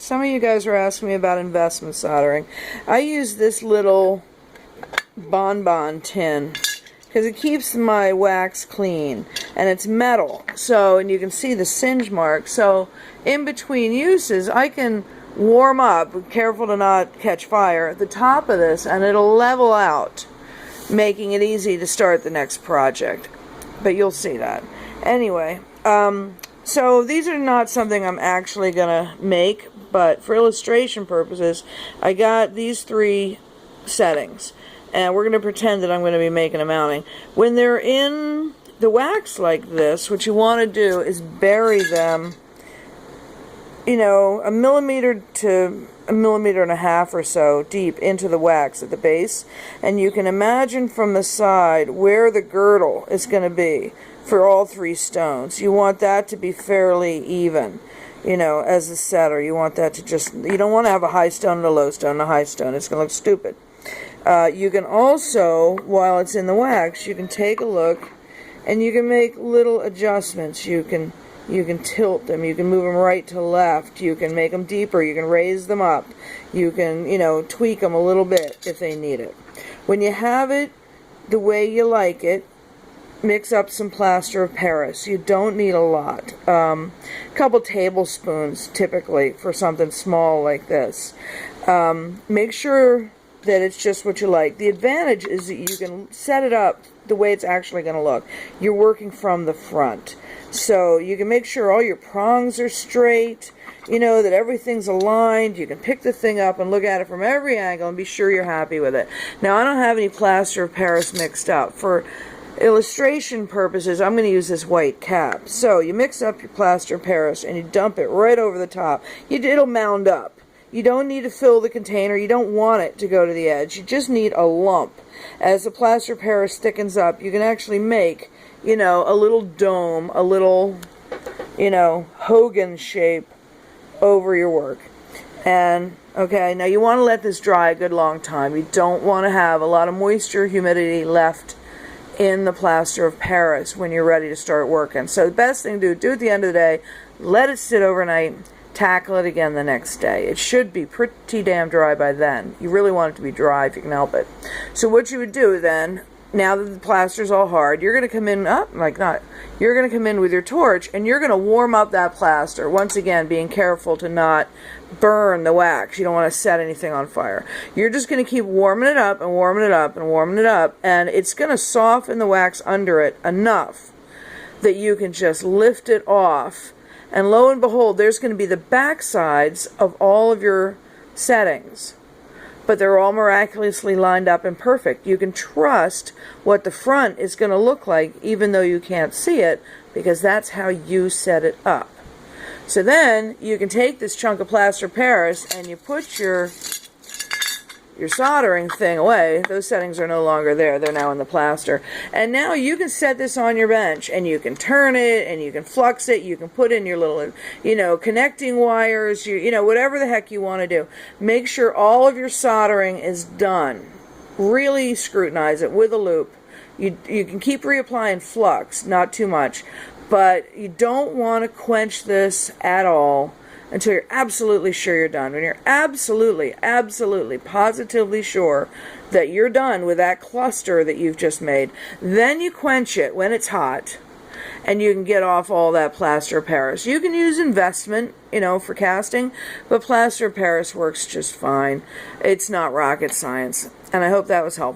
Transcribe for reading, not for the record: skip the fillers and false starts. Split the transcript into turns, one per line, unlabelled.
Some of you guys are asking me about investment soldering. I use this little bonbon tin because it keeps my wax clean, and it's metal, so, and you can see the singe mark, so in between uses I can warm up, careful to not catch fire, at the top of this, and it'll level out, making it easy to start the next project. But you'll see that. Anyway, so these are not something I'm actually gonna make, but for illustration purposes, I got these three settings, and we're going to pretend that I'm going to be making a mounting. When they're in the wax like this, what you want to do is bury them, you know, 1 millimeter to 1.5 millimeters or so deep into the wax at the base, and you can imagine from the side where the girdle is going to be for all three stones. You want that to be fairly even. You know, as a setter, you want that to just, you don't want to have a high stone and a low stone and a high stone. It's going to look stupid. You can also, while it's in the wax, you can take a look and you can make little adjustments. You can tilt them. You can move them right to left. You can make them deeper. You can raise them up. You can, you know, tweak them a little bit if they need it. When you have it the way you like it, mix up some plaster of Paris. You don't need a lot. A couple tablespoons typically for something small like this. Make sure that it's just what you like. The advantage is that you can set it up the way it's actually going to look. You're working from the front. So you can make sure all your prongs are straight, you know, that everything's aligned. You can pick the thing up and look at it from every angle and be sure you're happy with it. Now, I don't have any plaster of Paris mixed up. For illustration purposes, I'm going to use this white cap. So you mix up your plaster of Paris and you dump it right over the top. It'll mound up. You don't need to fill the container. You don't want it to go to the edge. You just need a lump. As the plaster of Paris thickens up, you can actually make, you know, a little dome, a little, you know, Hogan shape over your work. And, okay, now you want to let this dry a good long time. You don't want to have a lot of moisture, humidity left in the plaster of Paris when you're ready to start working. So the best thing to do at the end of the day, let it sit overnight, tackle it again the next day. It should be pretty damn dry by then. You really want it to be dry if you can help it. So what you would do then, now that the plaster's all hard, you're going to come in, you're going to come in with your torch and you're going to warm up that plaster. Once again, being careful to not burn the wax. You don't want to set anything on fire. You're just going to keep warming it up and warming it up and warming it up, and it's going to soften the wax under it enough that you can just lift it off, and lo and behold, there's going to be the back sides of all of your settings. But they're all miraculously lined up and perfect. You can trust what the front is going to look like even though you can't see it, because that's how you set it up. So then you can take this chunk of plaster of Paris and you put your soldering thing away. Those settings are no longer there. They're now in the plaster. And now you can set this on your bench and you can turn it and you can flux it. You can put in your little, you know, connecting wires, you know, whatever the heck you want to do. Make sure all of your soldering is done. Really scrutinize it with a loupe. You can keep reapplying flux, not too much. But you don't want to quench this at all until you're absolutely sure you're done. When you're absolutely, positively sure that you're done with that cluster that you've just made, then you quench it when it's hot, and you can get off all that plaster of Paris. You can use investment, you know, for casting, but plaster of Paris works just fine. It's not rocket science, and I hope that was helpful.